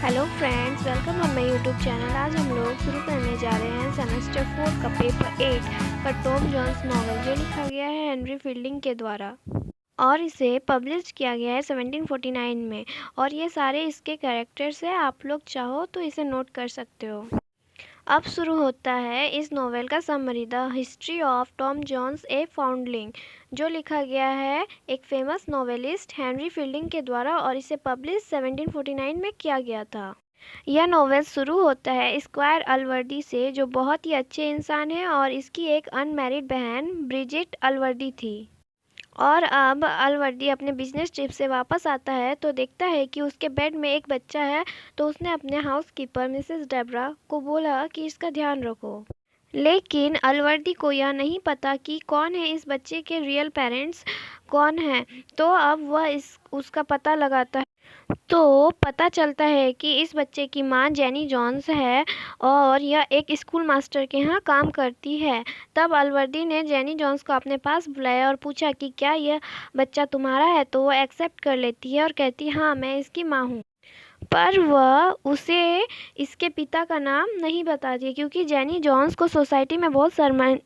Hello friends, welcome on my YouTube channel. आज हम लोग शुरू करने जा रहे हैं सेमेस्टर 4 का पेपर 8 का टॉम जोन्स नॉवल, जो लिखा गया है हेनरी फील्डिंग के द्वारा और इसे पब्लिश किया गया है 1749 में। और ये सारे इसके कैरेक्टर्स हैं, आप लोग चाहो तो इसे नोट कर सकते हो। अब शुरू होता है इस नॉवेल का summary, the history of Tom Jones a foundling, जो लिखा गया है एक फेमस नॉवेलिस्ट हेनरी फील्डिंग के द्वारा और इसे पब्लिश 1749 में किया गया था। यह नॉवेल शुरू होता है स्क्वायर अलवर्दी से, जो बहुत ही अच्छे इंसान हैं और इसकी एक अनमैरिड बहन ब्रिजिट अलवर्दी थी। और अब अलवर्दी अपने बिजनेस ट्रिप से वापस आता है तो देखता है कि उसके बेड में एक बच्चा है। तो उसने अपने हाउसकीपर मिसेस डेब्रा को बोला कि इसका ध्यान रखो, लेकिन अलवर्दी को यह नहीं पता कि कौन है इस बच्चे के रियल पेरेंट्स कौन है। तो अब वह उसका पता लगाता है तो पता चलता है कि इस बच्चे की माँ जेनी जोन्स है और यह एक स्कूल मास्टर के यहाँ काम करती है। तब अलवर्दी ने जेनी जोन्स को अपने पास बुलाया और पूछा कि क्या यह बच्चा तुम्हारा है। तो वो एक्सेप्ट कर लेती है और कहती है हाँ, मैं इसकी माँ हूँ। पर वह उसे इसके पिता का नाम नहीं बताती है, क्योंकि जेनी जोन्स को सोसाइटी में बहुत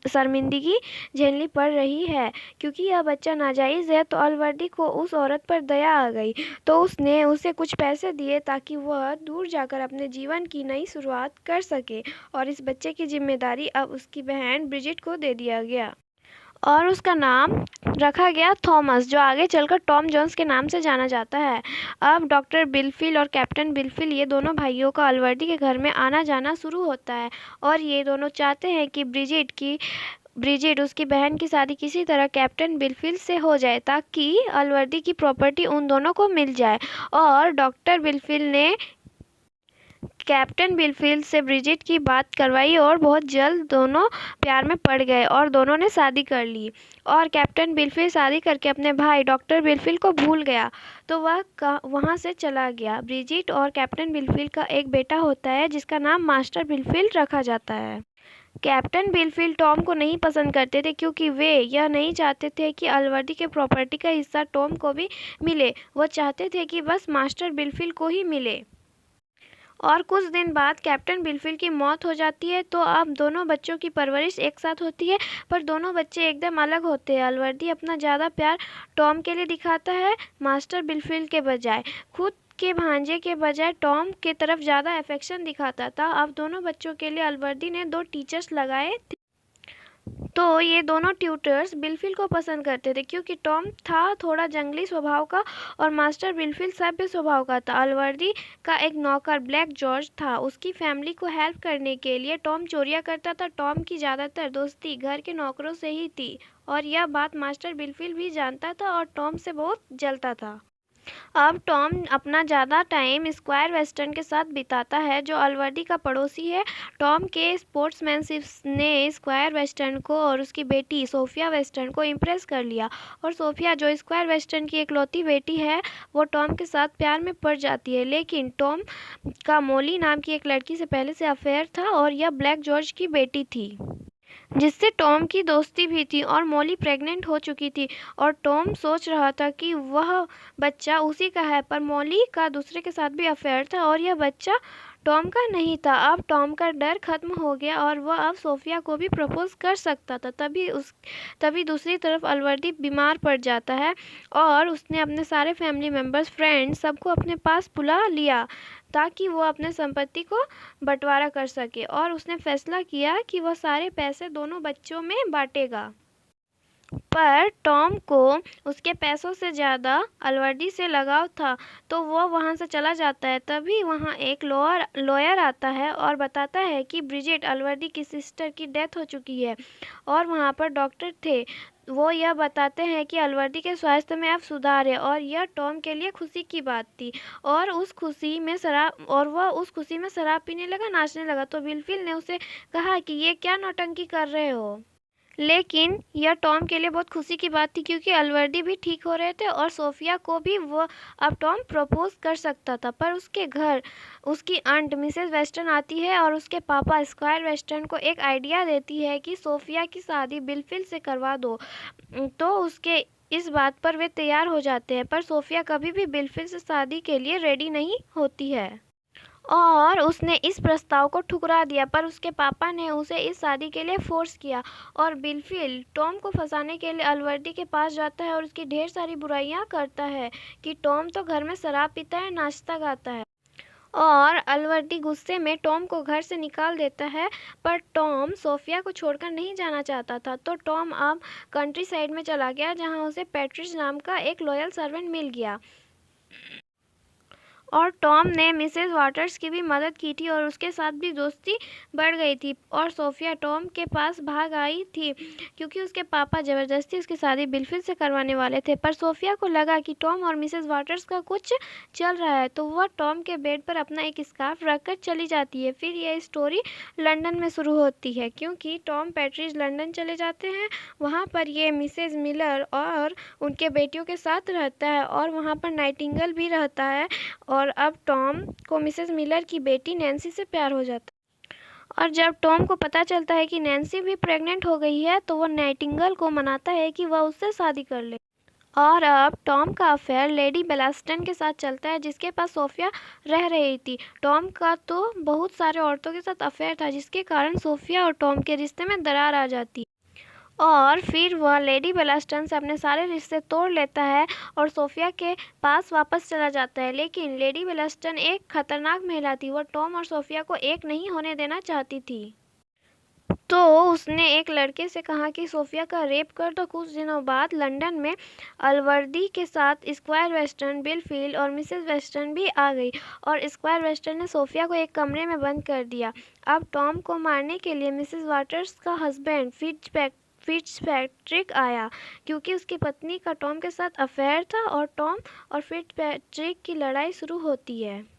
शर्मिंदगी झेलनी पड़ रही है, क्योंकि यह बच्चा नाजायज़ है। तो अलवर्दी को उस औरत पर दया आ गई, तो उसने उसे कुछ पैसे दिए ताकि वह दूर जाकर अपने जीवन की नई शुरुआत कर सके। और इस बच्चे की जिम्मेदारी अब उसकी बहन ब्रिजिट को दे दिया गया और उसका नाम रखा गया थॉमस, जो आगे चलकर टॉम जोन्स के नाम से जाना जाता है। अब डॉक्टर बिलफिल और कैप्टन बिलफिल, ये दोनों भाइयों का अलवर्दी के घर में आना जाना शुरू होता है और ये दोनों चाहते हैं कि ब्रिजिट उसकी बहन की शादी किसी तरह कैप्टन बिलफिल से हो जाए ताकि अलवर्दी की प्रॉपर्टी उन दोनों को मिल जाए। और डॉक्टर बिलफिल ने कैप्टन बिलफिल से ब्रिजिट की बात करवाई और बहुत जल्द दोनों प्यार में पड़ गए और दोनों ने शादी कर ली। और कैप्टन बिलफिल शादी करके अपने भाई डॉक्टर बिलफिल को भूल गया, तो वह वहाँ से चला गया। ब्रिजिट और कैप्टन बिलफिल का एक बेटा होता है जिसका नाम मास्टर बिलफिल रखा जाता है। कैप्टन बिलफिल टॉम को नहीं पसंद करते थे, क्योंकि वे यह नहीं चाहते थे कि अलवर्दी के प्रॉपर्टी का हिस्सा टॉम को भी मिले। वो चाहते थे कि बस मास्टर बिलफिल को ही मिले। और कुछ दिन बाद कैप्टन बिलफिल की मौत हो जाती है। तो अब दोनों बच्चों की परवरिश एक साथ होती है, पर दोनों बच्चे एकदम अलग होते हैं। अलवर्दी अपना ज़्यादा प्यार टॉम के लिए दिखाता है मास्टर बिलफिल के बजाय। खुद के भांजे के बजाय टॉम के तरफ ज़्यादा अफेक्शन दिखाता था। अब दोनों बच्चों के लिए अलवर्दी ने 2 टीचर्स लगाए थे। तो ये दोनों ट्यूटर्स बिलफिल को पसंद करते थे, क्योंकि टॉम था थोड़ा जंगली स्वभाव का और मास्टर बिलफिल सभ्य स्वभाव का था। अलवर्दी का एक नौकर ब्लैक जॉर्ज था। उसकी फैमिली को हेल्प करने के लिए टॉम चोरियां करता था। टॉम की ज़्यादातर दोस्ती घर के नौकरों से ही थी और यह बात मास्टर बिलफिल भी जानता था और टॉम से बहुत जलता था। अब टॉम अपना ज़्यादा टाइम स्क्वायर वेस्टर्न के साथ बिताता है, जो अलवर्दी का पड़ोसी है। टॉम के स्पोर्ट्समैनशिप ने स्क्वायर वेस्टर्न को और उसकी बेटी सोफिया वेस्टर्न को इम्प्रेस कर लिया और सोफिया, जो स्क्वायर वेस्टर्न की इकलौती बेटी है, वो टॉम के साथ प्यार में पड़ जाती है। लेकिन टॉम का मोली नाम की एक लड़की से पहले से अफेयर था और यह ब्लैक जॉर्ज की बेटी थी, जिससे टॉम की दोस्ती भी थी। और मॉली प्रेग्नेंट हो चुकी थी और टॉम सोच रहा था कि वह बच्चा उसी का है, पर मॉली का दूसरे के साथ भी अफेयर था और यह बच्चा टॉम का नहीं था। अब टॉम का डर खत्म हो गया और वह अब सोफिया को भी प्रपोज कर सकता था। तभी दूसरी तरफ अलवर्दी बीमार पड़ जाता है और उसने अपने सारे फैमिली मेम्बर्स, फ्रेंड्स, सबको अपने पास बुला लिया ताकि वो अपने संपत्ति को बंटवारा कर सके। और उसने फैसला किया कि वह सारे पैसे दोनों बच्चों में बांटेगा। पर टॉम को उसके पैसों से ज़्यादा अलवर्दी से लगाव था, तो वो वहाँ से चला जाता है। तभी वहाँ एक लॉयर आता है और बताता है कि ब्रिजिट, अलवर्दी की सिस्टर, की डेथ हो चुकी है और वहाँ पर डॉक्टर थे। वो यह बताते हैं कि अलवर्दी के स्वास्थ्य में अब सुधार है और यह टॉम के लिए खुशी की बात थी। और वह उस खुशी में शराब पीने लगा, नाचने लगा। तो बिलफिल ने उसे कहा कि ये क्या नौटंकी कर रहे हो। लेकिन यह टॉम के लिए बहुत खुशी की बात थी, क्योंकि अलवर्दी भी ठीक हो रहे थे और सोफिया को भी वो अब टॉम प्रपोज कर सकता था। पर उसके घर उसकी आंट मिसेस वेस्टर्न आती है और उसके पापा स्क्वायर वेस्टर्न को एक आइडिया देती है कि सोफिया की शादी बिलफिल से करवा दो। तो उसके इस बात पर वे तैयार हो जाते हैं, पर सोफिया कभी भी बिलफिल से शादी के लिए रेडी नहीं होती है। और उसने इस प्रस्ताव को ठुकरा दिया, पर उसके पापा ने उसे इस शादी के लिए फोर्स किया। और बिलफिल टॉम को फंसाने के लिए अलवर्दी के पास जाता है और उसकी ढेर सारी बुराइयां करता है कि टॉम तो घर में शराब पीता है, नाचता गाता है। और अलवर्दी गुस्से में टॉम को घर से निकाल देता है, पर टॉम सोफिया को छोड़कर नहीं जाना चाहता था। तो टॉम अब कंट्री साइड में चला गया, जहां उसे पैट्रिज नाम का एक लॉयल सर्वेंट मिल गया। और टॉम ने मिसेस वाटर्स की भी मदद की थी और उसके साथ भी दोस्ती बढ़ गई थी। और सोफिया टॉम के पास भाग आई थी क्योंकि उसके पापा ज़बरदस्ती उसकी शादी बिलफिल से करवाने वाले थे। पर सोफिया को लगा कि टॉम और मिसेस वाटर्स का कुछ चल रहा है, तो वह टॉम के बेड पर अपना एक स्कार्फ रखकर चली जाती है। फिर यह स्टोरी लंदन में शुरू होती है, क्योंकि टॉम पैट्रिज लंदन चले जाते हैं। वहाँ पर ये मिसेस मिलर और उनके बेटियों के साथ रहता है और वहाँ पर नाइटिंगेल भी रहता है। और अब टॉम को मिसेस मिलर की बेटी नैन्सी से प्यार हो जाता है। और जब टॉम को पता चलता है कि नैन्सी भी प्रेग्नेंट हो गई है, तो वो नाइटिंगेल को मनाता है कि वह उससे शादी कर ले। और अब टॉम का अफेयर लेडी बेलास्टन के साथ चलता है, जिसके पास सोफिया रह रही थी। टॉम का तो बहुत सारे औरतों के साथ अफेयर था, जिसके कारण सोफिया और टॉम के रिश्ते में दरार आ जाती है। और फिर वह लेडी बेलास्टन से अपने सारे रिश्ते तोड़ लेता है और सोफिया के पास वापस चला जाता है। लेकिन लेडी बेलास्टन एक खतरनाक महिला थी, वह टॉम और सोफिया को एक नहीं होने देना चाहती थी। तो उसने एक लड़के से कहा कि सोफिया का रेप कर दो। कुछ दिनों बाद लंदन में अलवर्दी के साथ स्क्वायर वेस्टर्न, बिलफिल और मिसेस वेस्टर्न भी आ गई। और स्क्वायर वेस्टर्न ने सोफिया को एक कमरे में बंद कर दिया। अब टॉम को मारने के लिए मिसेस वाटर्स का हस्बैंड फिट्जपैट्रिक आया, क्योंकि उसकी पत्नी का टॉम के साथ अफेयर था। और टॉम और फिट्जपैट्रिक की लड़ाई शुरू होती है।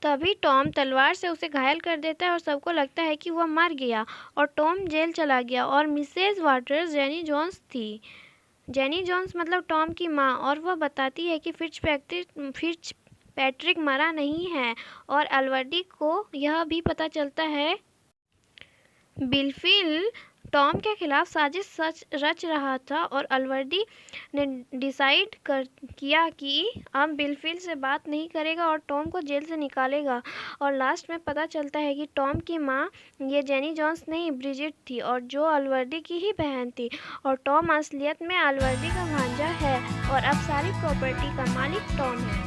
तभी टॉम तलवार से उसे घायल कर देता है और सबको लगता है कि वह मर गया और टॉम जेल चला गया। और मिसेस वाटर्स जेनी जोन्स थी। जेनी जोन्स मतलब टॉम की माँ, और वह बताती है कि फिट्जपैट्रिक मरा नहीं है। और अलवर्दी को यह भी पता चलता है। बिलफिल टॉम के खिलाफ साजिश सच रच रहा था और अलवर्दी ने डिसाइड किया कि अब बिलफिल से बात नहीं करेगा और टॉम को जेल से निकालेगा। और लास्ट में पता चलता है कि टॉम की माँ ये जेनी जोन्स नहीं, ब्रिजिट थी, और जो अलवर्दी की ही बहन थी। और टॉम असलियत में अलवर्दी का भांजा है और अब सारी प्रॉपर्टी का मालिक टॉम है।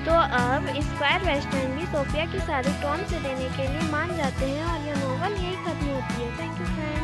तो अब स्क्वायर वेस्टर्न भी सोफिया की शादी टॉम से देने के लिए मान जाते हैं और यह नॉवल यही खत्म होती है। Thank you friends.